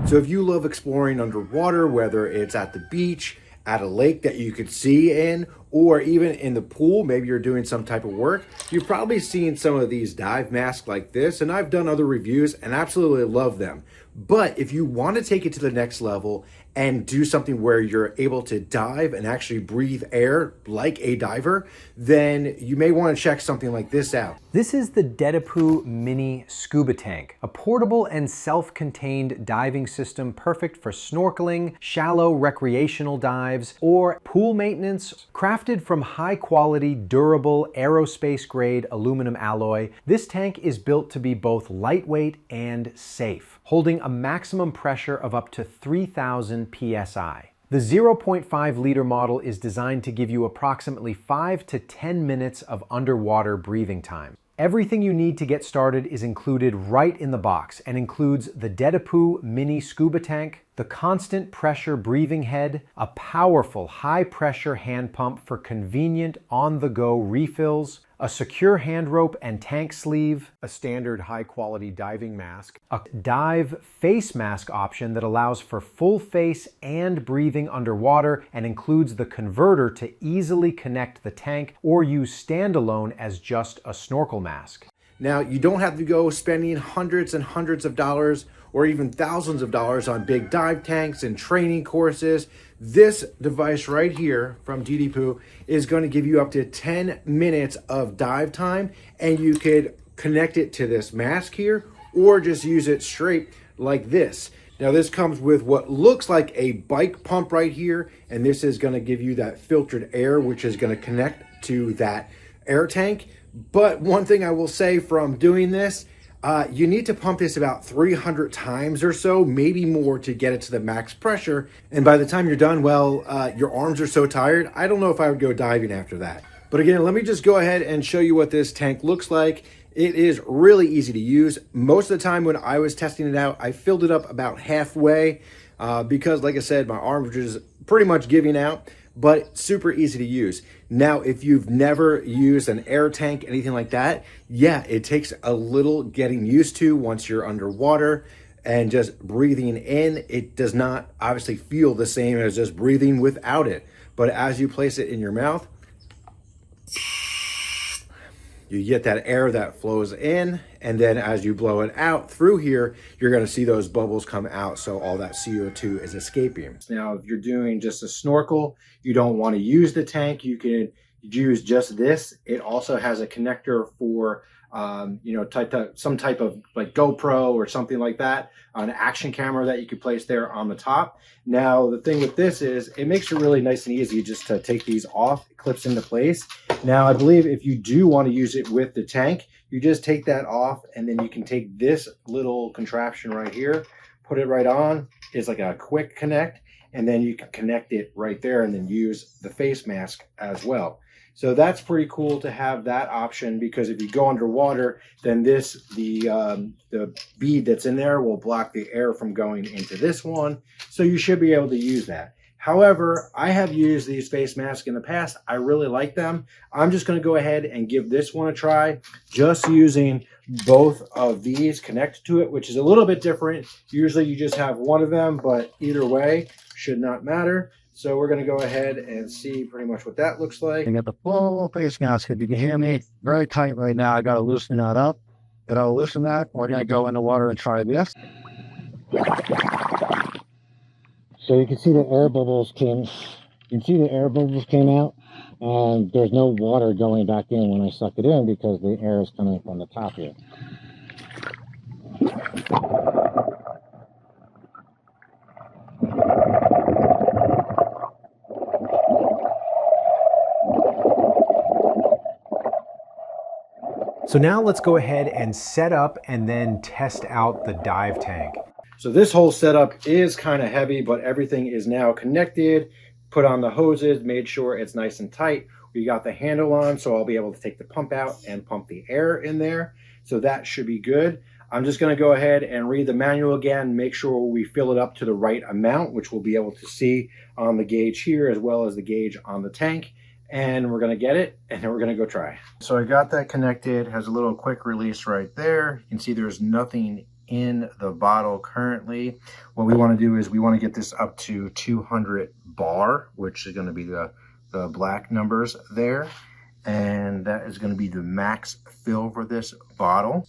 So if you love exploring underwater, whether it's at the beach, at a lake that you could see in, or even in the pool, maybe you're doing some type of work, you've probably seen some of these dive masks like this, and I've done other reviews and absolutely love them. But if you want to take it to the next level and do something where you're able to dive and actually breathe air like a diver, then you may want to check something like this out. This is the DeDePu Mini Scuba Tank, a portable and self-contained diving system perfect for snorkeling, shallow recreational dives, or pool maintenance. Crafted from high-quality, durable, aerospace-grade aluminum alloy, this tank is built to be both lightweight and safe, holding a maximum pressure of up to 3,000 psi. The 0.5 liter model is designed to give you approximately 5 to 10 minutes of underwater breathing time. Everything you need to get started is included right in the box and includes the DeDePu Mini Scuba Tank, the constant pressure breathing head, a powerful high pressure hand pump for convenient on-the-go refills, a secure hand rope and tank sleeve, a standard high quality diving mask, a dive face mask option that allows for full face and breathing underwater and includes the converter to easily connect the tank or use standalone as just a snorkel mask. Now, you don't have to go spending hundreds and hundreds of dollars or even thousands of dollars on big dive tanks and training courses. This device right here from DeDePu is going to give you up to 10 minutes of dive time, and you could connect it to this mask here or just use it straight like this. Now, this comes with what looks like a bike pump right here, and this is going to give you that filtered air, which is going to connect to that air tank. But one thing I will say from doing this, you need to pump this about 300 times or so, maybe more, to get it to the max pressure. And by the time you're done, well, your arms are so tired, I don't know if I would go diving after that. But again, let me just go ahead and show you what this tank looks like. It is really easy to use. Most of the time when I was testing it out, I filled it up about halfway because, like I said, my arms were just pretty much giving out, but super easy to use. Now, if you've never used an air tank, anything like that, yeah, it takes a little getting used to once you're underwater and just breathing in. It does not obviously feel the same as just breathing without it. But as you place it in your mouth, you get that air that flows in, and then as you blow it out through here, you're going to see those bubbles come out, so all that CO2 is escaping. Now, if you're doing just a snorkel, you don't want to use the tank, you can use just this. It also has a connector for some type of like GoPro or something like that, an action camera that you could place there on the top. Now, the thing with this is it makes it really nice and easy just to take these off. It clips into place. Now, I believe if you do want to use it with the tank, you just take that off, and then you can take this little contraption right here, put it right on. It's like a quick connect, and then you can connect it right there and then use the face mask as well. So that's pretty cool to have that option, because if you go underwater, then the bead that's in there will block the air from going into this one. So you should be able to use that. However, I have used these face masks in the past. I really like them. I'm just going to go ahead and give this one a try, just using both of these connected to it, which is a little bit different. Usually you just have one of them, but either way should not matter. So we're going to go ahead and see pretty much what that looks like. I got the full face mask. If you can hear me, very tight right now. I got to loosen that up. Then I'll loosen that. We're going to go in the water and try this. So you can see the air bubbles came. You can see the air bubbles came out, and there's no water going back in when I suck it in because the air is coming from the top here. So now let's go ahead and set up and then test out the dive tank. So this whole setup is kind of heavy, but everything is now connected. Put on the hoses, made sure it's nice and tight. We got the handle on, so I'll be able to take the pump out and pump the air in there. So that should be good. I'm just going to go ahead and read the manual again, make sure we fill it up to the right amount, which we'll be able to see on the gauge here as well as the gauge on the tank. And we're going to get it, and then we're going to go try. So I got that connected, has a little quick release right there. You can see there's nothing in the bottle currently. What we want to do is we want to get this up to 200 bar, which is going to be the black numbers there. And that is going to be the max fill for this bottle.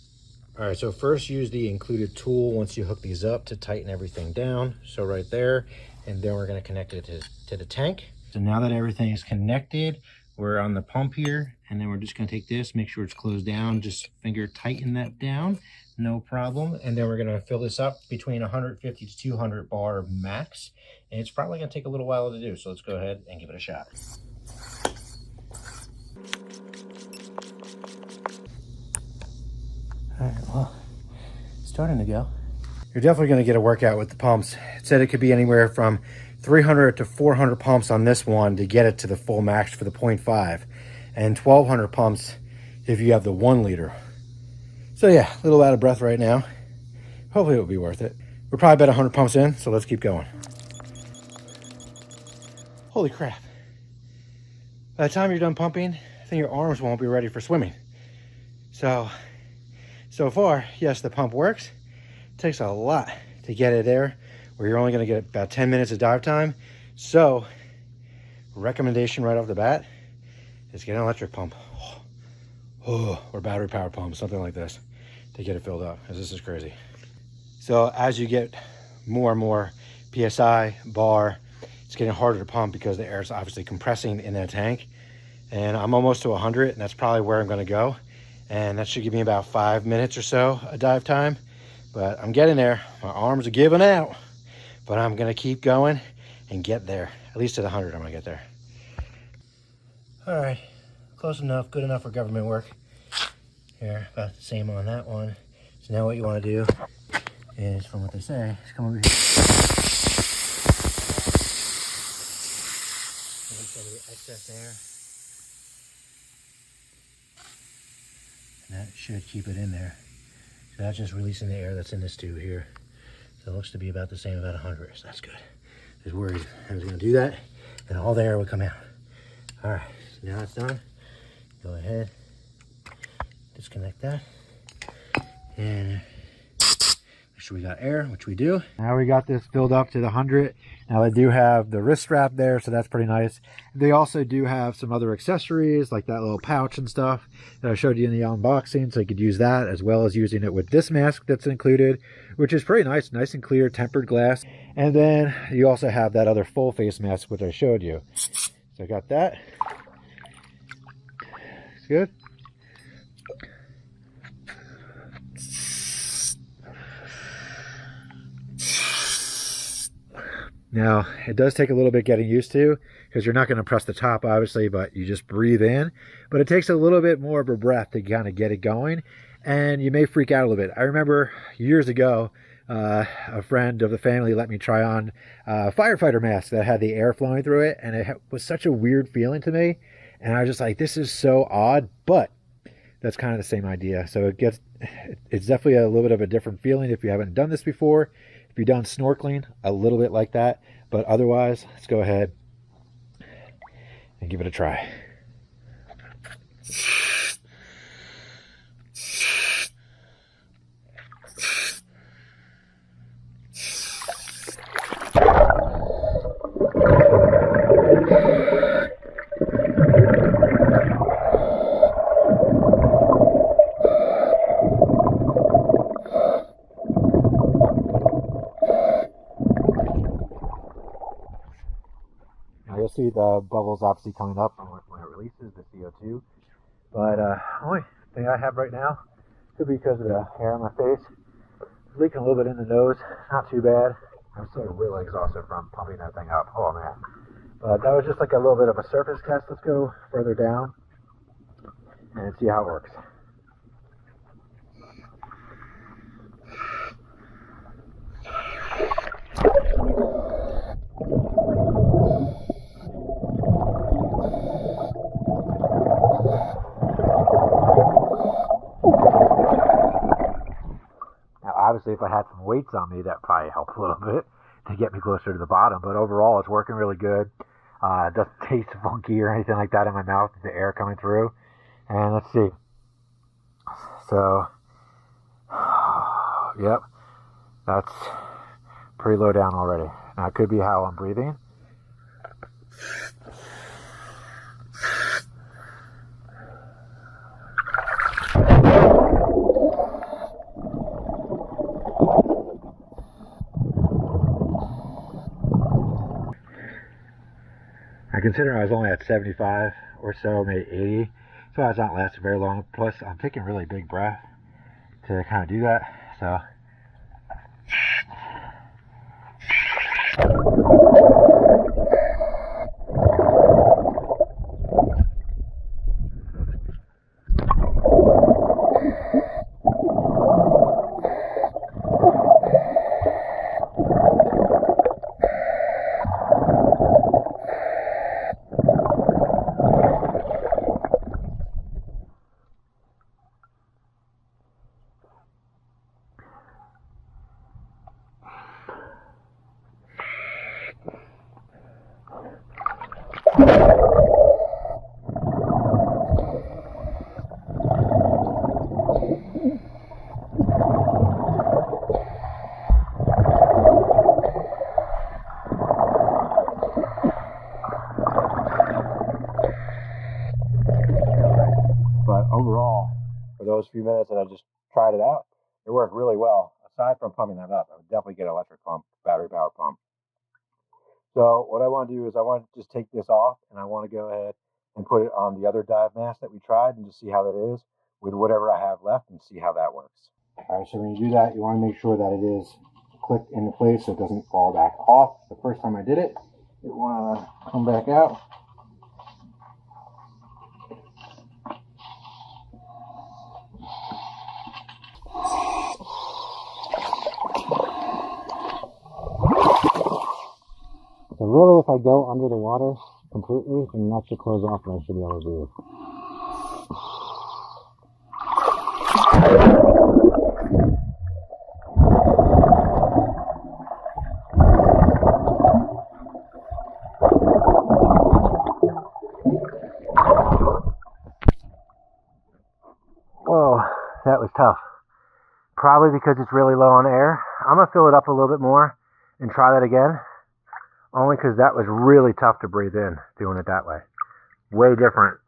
All right, so first use the included tool once you hook these up to tighten everything down. So right there, and then we're going to connect it to the tank. So now that everything is connected, we're on the pump here, and then we're just going to take this, make sure it's closed down, just finger tighten that down, no problem. And then we're going to fill this up between 150 to 200 bar max, and it's probably going to take a little while to do, so let's go ahead and give it a shot. All right, well, starting to go. You're definitely going to get a workout with the pumps. It said it could be anywhere from 300 to 400 pumps on this one to get it to the full max for the 0.5, and 1200 pumps if you have the 1 liter. So yeah, a little out of breath right now. Hopefully it'll be worth it. We're probably about 100 pumps in, so let's keep going. Holy crap. By the time you're done pumping, I think your arms won't be ready for swimming. So far, yes, the pump works. It takes a lot to get it there, where you're only going to get about 10 minutes of dive time. So, recommendation right off the bat is get an electric pump. Or battery power pump, something like this, to get it filled up, because this is crazy. So as you get more and more PSI, bar, it's getting harder to pump because the air is obviously compressing in that tank. And I'm almost to 100, and that's probably where I'm going to go. And that should give me about 5 minutes or so of dive time. But I'm getting there. My arms are giving out. But I'm going to keep going and get there. At least to the 100, I'm going to get there. All right. Close enough. Good enough for government work. Here, about the same on that one. So now what you want to do is, from what they say, is come over here. Make sure the excess air. And that should keep it in there. So that's just releasing the air that's in this tube here. So it looks to be about the same, about 100. So that's good. I was worried I was going to do that and all the air would come out. All right, so now it's done. Go ahead, disconnect that, and make sure we got air, which we do. Now we got this filled up to the 100. Now they do have the wrist strap there, so that's pretty nice. They also do have some other accessories like that little pouch and stuff that I showed you in the unboxing, so you could use that as well as using it with this mask that's included, which is pretty nice and clear, tempered glass. And then you also have that other full face mask which I showed you. So I got that. It's good. Now, it does take a little bit getting used to, because you're not going to press the top, obviously, but you just breathe in. But it takes a little bit more of a breath to kind of get it going, and you may freak out a little bit. I remember years ago, a friend of the family let me try on a firefighter mask that had the air flowing through it, and it was such a weird feeling to me. And I was just like, this is so odd, but that's kind of the same idea. So it's definitely a little bit of a different feeling if you haven't done this before. If you've done snorkeling, a little bit like that. But otherwise, let's go ahead and give it a try. You'll see the bubbles obviously coming up when it releases the CO2. But only thing I have right now could be because of the hair on my face. It's leaking a little bit in the nose. Not too bad. I'm still really exhausted from pumping that thing up. Oh man. But that was just like a little bit of a surface test. Let's go further down and see how it works. Obviously, if I had some weights on me, that probably help a little bit to get me closer to the bottom. But overall, it's working really good. It doesn't taste funky or anything like that in my mouth. The air coming through. And let's see. So, yep, that's pretty low down already. Now it could be how I'm breathing. I consider I was only at 75 or so, maybe 80, so I was not lasting very long. Plus, I'm taking really big breath to kind of do that, so. But overall, for those few minutes that I just tried it out, it worked really well. Aside from pumping that up, I would definitely get an electric pump, battery power pump. So what I want to do is I want to just take this off, and I want to go ahead and put it on the other dive mask that we tried and just see how that is with whatever I have left and see how that works. All right, so when you do that, you want to make sure that it is clicked into place so it doesn't fall back off. The first time I did it, it want to come back out. So really, if I go under the water completely, then that should close off and I should be able to breathe. Whoa, that was tough. Probably because it's really low on air. I'm going to fill it up a little bit more and try that again. Only because that was really tough to breathe in doing it that way. Way different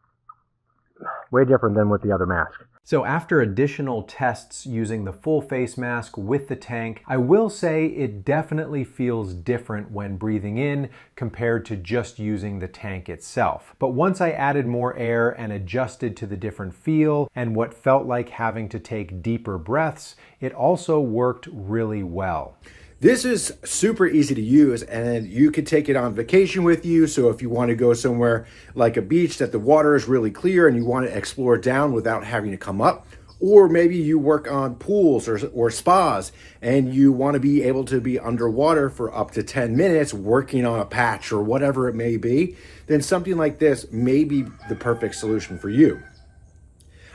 than with the other mask. So after additional tests using the full face mask with the tank, I will say it definitely feels different when breathing in compared to just using the tank itself. But once I added more air and adjusted to the different feel and what felt like having to take deeper breaths, it also worked really well. This is super easy to use, and you could take it on vacation with you. So if you want to go somewhere like a beach that the water is really clear and you want to explore down without having to come up, or maybe you work on pools or spas and you want to be able to be underwater for up to 10 minutes working on a patch or whatever it may be, then something like this may be the perfect solution for you.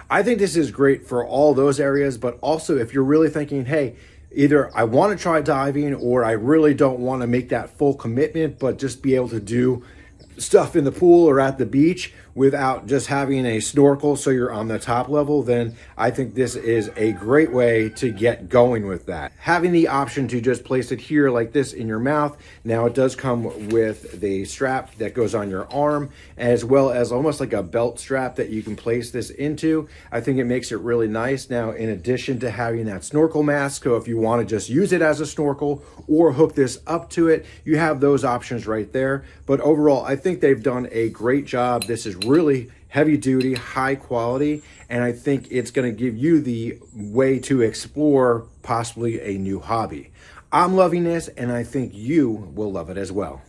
I think this is great for all those areas, but also if you're really thinking, hey, either I want to try diving or I really don't want to make that full commitment, but just be able to do stuff in the pool or at the beach without just having a snorkel so you're on the top level, then I think this is a great way to get going with that. Having the option to just place it here like this in your mouth. Now it does come with the strap that goes on your arm, as well as almost like a belt strap that you can place this into. I think it makes it really nice. Now, in addition to having that snorkel mask, so if you want to just use it as a snorkel or hook this up to it, you have those options right there. But overall, I think they've done a great job. This is really heavy duty, high quality, and I think it's going to give you the way to explore possibly a new hobby. I'm loving this, and I think you will love it as well.